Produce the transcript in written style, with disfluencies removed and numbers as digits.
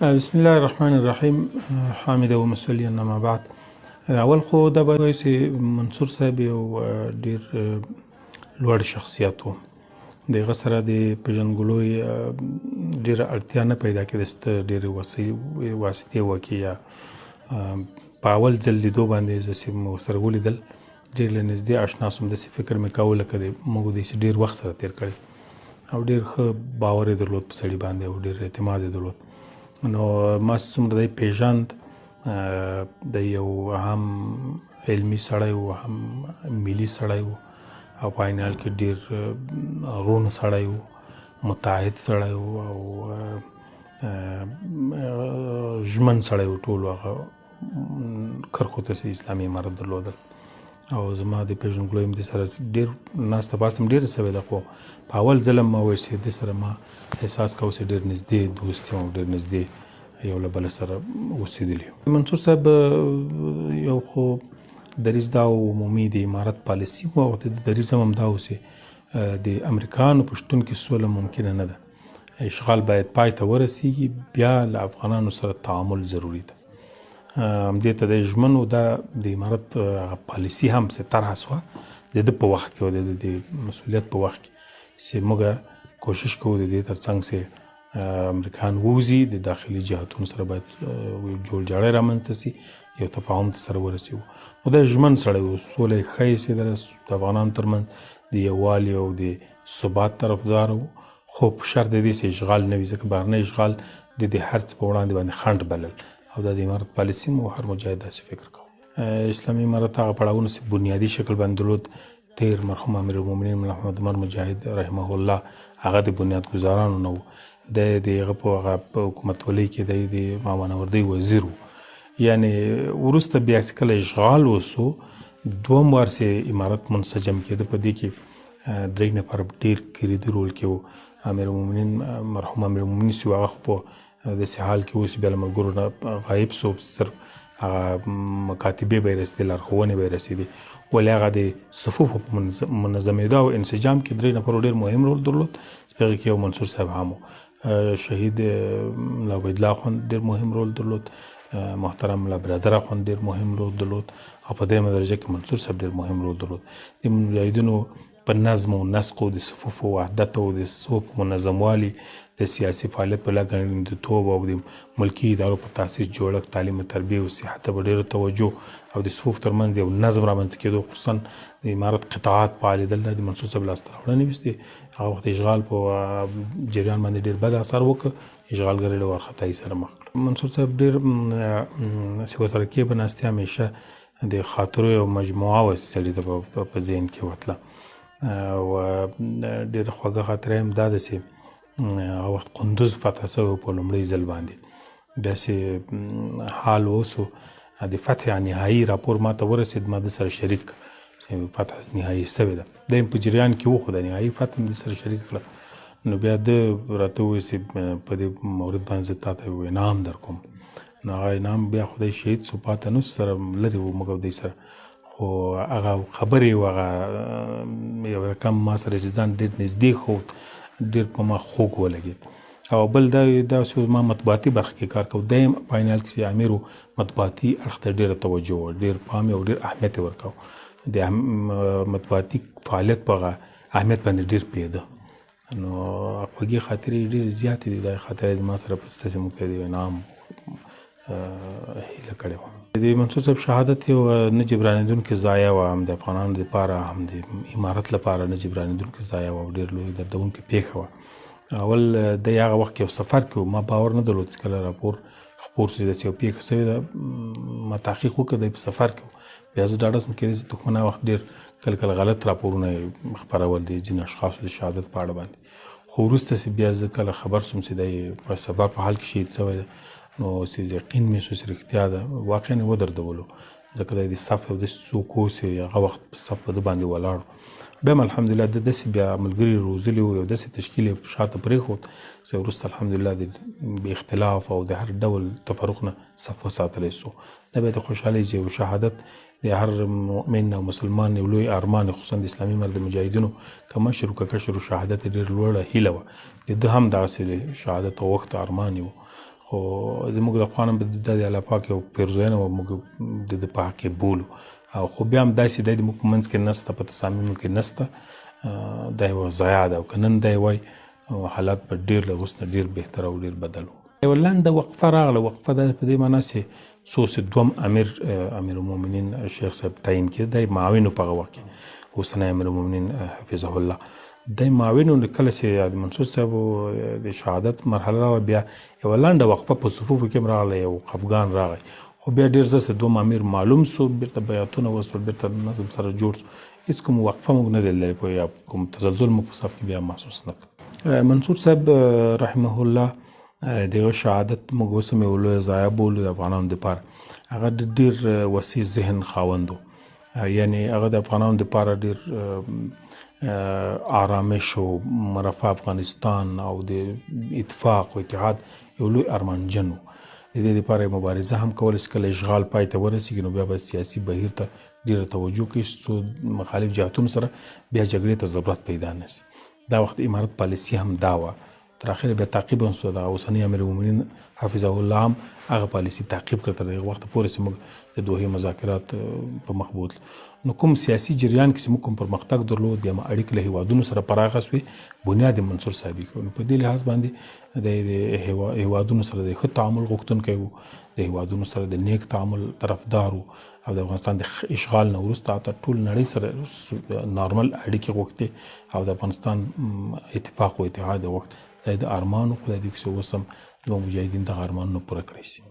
بسم الله الرحمن الرحیم. حامد و مسلی ما بعد. اول خو دا به وایي چې منصور صاحب یو ډېر لوړ شخصیت و. د هغه سره د پېژندګلوۍ ډېره اړتیا نه پیدا کېده، ډېرې واسطې وکړي یا په اول ځل لیدو باندې زه چې مو ورسره ولیدل ډېر له نږدې اشنا شوم. داسې فکر مې کاوه لکه موږ د ډېر وخت سره تېر کړی او ډېر ښه باور یې درلود په سړي باندې او ډېر اعتماد یې درلود. نو ما چې څومره دی پېژاند، د یو هم علمي سړی و، هم ملي سړی و او په عین حال کې ډېر روڼ سړی و، متعهد سړی و او ژمن سړی و. ټولو هغه کرښو ته چې اسلامي امارت درلودل او زما د پېژندګلوۍ هم دې سره ډېر ناسته پاسته هم ډېره سوې ده، خو په اول ځل هم ما وویل چې دې سره ما احساس کوه چې ډېر نږدې دوست یم او ډېر نږدې یو له بله سره اوسېدلي یو. منصور صاحب یو خو دریځ دا و، عمومي د امارت پالیسي و او د دریځ هم دا و چې د امریکایانو په شتون کې سوله ممکنه نه ده، اشغال باید پای ته ورسیږي، بیا له افغانانو سره تعامل ضروري ده. همدې ته د ژمن و. دا د امارت پالیسي هم چې طرحه سوه د ده په وخت کې و، د مسؤلیت په وخت کې، چې موږ کوشش کوو د دې تر څنګ چې امریکایان ووځي، د داخلي جهاتونو سره باید جوړجاړی رامنځته سي، یو تفاهم ته سره ورسېږو. نو دا ژمن سړی و، سوله یې ښه ایسېدله، د افغانانو ترمنځ د یووالي او د ثبات طرفدار و، خو په شرط د دې چې اشغال نه وي، ځکه بهرنی اشغال د دې هر څه په وړاندې باندې خنډ بلل او دا د امارت پالیسي مو هر مجاهد داسې فکر کوو. اسلامي امارت هغه پړاوونه چې بنیادي شکل باندې درلود، تیر مرحوم امیرالمؤمنین ملا محمد عمر مجاهد رحمه الله هغه د بنیادګذارانو نه و. د هغه په حکومتولۍ کې د مامانوردۍ وزیر و. یعنې وروسته بیا چې کله اشغال وسو، دوم وار چې امارت منسجم کېده، په دې کې درې نفر ډېر کلیدي رول کې و. امیرالمؤمنین مرحوم امیرالمؤمنین چې هغه خو په داسې حال کې اوس بیا له ملګرو نه غایب سو، صرف هغه مکاتبې به یې رسېدې، لارښوونې به یې رسېدې، ولې هغه د صفوفو په منظمېدو او انسجام کې درې نفرو ډېر مهم رول درلود، چې په هغې کې یو منصور صاحب هم و. شهید ملا عبیدالله اخوند ډېر مهم رول درلود، محترم ملا برادر اخوند ډېر مهم رول درلود او په درېیمه درجه کې منصور صاحب ډېر مهم رول درلود. د مجاهدینو په نظم او نسق او د صفوفو وحدت او د صفوفو منظموالي، د سیاسي فعالیت په لګنډېتوب او د ملکي ادارو په تاسیس جوړښت، تعلیم و تربیې او صحت ته به ډېره توجه او د صفوفو ترمنځ یو نظم رامنځته کېدو، خصوصا د امارت قطاعات فعالېدل، دا د منصور صاحب لاسته راوړنې وستې. هغه وخت اشغال په جریان باندې ډېر بد اثر وکړ، اشغالګر یې له وارخطایي سره مخ کړ. منصور صاحب ډېر چې ورسره کې به ناستې همیشه د خاطرو یو مجموعه وه سړي ته په ذهن کې وتله او ډېره خوږه خاطره یې هم دا ده چې هغه وخت قندوز فتح شوی په لومړي ځل باندې، بیا چې حال اوسو د فتح نهایي راپور ما ته ورسېد، ما د سره شریک چې فتح نهایي شوې ده، دا هم په جریان کې و، خو د نهایي فتح د سره شریک کړه. نو بیا ده راته وویل چې په دې مورد باندې زه تا ته یو انعام در کوم. نو هغه انعام بیا خدای شهید سو، پاته نه سو، سره لرې و موږ او دوی سره، خو هغه خبرې و هغه یو رقم ما سره چې ځان ډېر نږدې ښود، ډېر په ما خوږ ولګېد. او بل دا چې ما مطبوعاتي برخه کې کار کوم، دا یې په عین حال کې چې امیر و، مطبوعاتي اړخ ته ډېره توجه وه، ډېر پام او ډېر اهمیت یې ورکاوه. د مطبوعاتي فعالیت په هغه اهمیت باندې ډېر پوهېده. نو خوږې خاطرې یې ډېرې زیاتې دي. دا خاطره یې ما سره په ستاسې موږ ته د انعام هیله کړې وه. د منصور صاحب شهادت یو نه جبرانېدونکې ضایعه وه، هم د افغانانو دپاره هم د امارت لپاره نه جبرانېدونکې ضایعه وه او ډېر لوی دردونکې پېښه وه. اول دی هغه وخت کې یو سفر کې و، ما باور نه درلود چې کله راپور خپور چې داسې یو پېښه شوې ده، ما تحقیق وکړ، دی په سفر کې و. بیا زه ډاډه شوم کېدای شي دښمن هغه وخت ډېر کله کله غلط راپورونه خپرول د ځینو اشخاصو د شهادت په اړه باندې، خو وروسته چې بیا زه کله خبر شوم چې دی په سفر په حال کې شهید شوی ده، نو چې یقین مې شو چې رښتیا ده، واقعا یې ودردولو، ځکه دی د صف یو داسې څوک و چې هغه وخت په صف په ده باندې ولاړ و. بیا هم الحمدلله د داسې بیا ملګري روزلي وو، یو داسې تشکیل یې شاته پرېښود چې وروسته الحمدلله د اختلاف او د هر ډول تفرق نه صف وساتلی سو. دا بیا د خوشحالۍ چې یو شهادت د هر مؤمن او مسلمان یو لوی ارمان، خصوصا د اسلامي امارت د مجاهدینو که مشر و که کشر و، شهادت یې ډېر لوړه هیله وه. د ده هم دغسې شهادت غوښته ارمان یې و، خو زموږ د خوا نه به د الله پاک یو پیرزوینه وه، موږ د ده په حق کې بولو. او خو بیا هم داسې دی زموږ په منځ کې نسته، په تصامیمو کې نسته. دا یوه ضیاع ده. او که نن دی وای حالات به ډېر له اوس نه ډېر بهتر او ډېر بدل و. یوه لنډه وقفه راغله. وقفه دا په دې معنا چې څو دوم امیرالمؤمنین شیخ صاحب تعین کړي، دی معاون و په هغه وخت کې، اوسنی امیرالمؤمنین حفظه الله. دی معاون و. کله چې د منصور صاحب د شهادت مرحله راغله، بیا یوه لنډه وقفه په صفوفو کې هم راغله، یو خفګان راغی. خو بیا ډېر زر دوم امیر معلوم سو، بیرته بیعتونه وسول، بیرته نظم سره جوړ سو. هېڅ کوم وقفه موږ نه دی لیدلی یا کوم تزلزل موږ په صف کې بیا محسوس نه کړ. منصور صاحب رحمه الله دغه شهادت موږ اوس هم یو لویه ضایعه بولو د افغانانو دپاره. هغه ډېر وسیع ذهن خاوند و، یعنې هغه د افغانانو دپاره ډېر آرامش او مرفه افغانستان او د اتفاق او اتحاد یو لوی ارمانجن و. د دې دپاره یې مبارزه هم کوله چې کله اشغال پای ته ورسېږي نو بیا به سیاسي بهیر ته ډېره توجه کوي څو مخالف جهتونو سره بیا جګړې ته ضرورت پیدا نه شي. دا وخت امارت پالیسي هم دا وه. تر اخره بیا تعقیب هم سو. د اوسني امیرالمؤمنین حفظه الله هم هغه پالیسي تعقیب کړه تر هغه وخته پورې چې موږ د دوحې مذاکرات په مخ بوتلو. نو کوم سیاسي جریان کې چې موږ کوم پرمختګ درلود یا اړیکې له هیوادونو سره پراخه شوې، بنیاد یې منصور صاحب کړ. نو په دې لحاظ باندې د هیوادونو سره د ښه تعامل غوښتونکی و، د هیوادونو سره د نیک تعامل طرفدار و، او د افغانستان د اشغال نه وروسته حتی ټول نړۍ سره نارمل اړیکې غوښتې، او د افغانستان اتفاق او اتحاد غوښت. دا د ارمان و. خدای دې چې اوس هم زموږ مجاهدین دغه ارمانونه پوره کړی شي.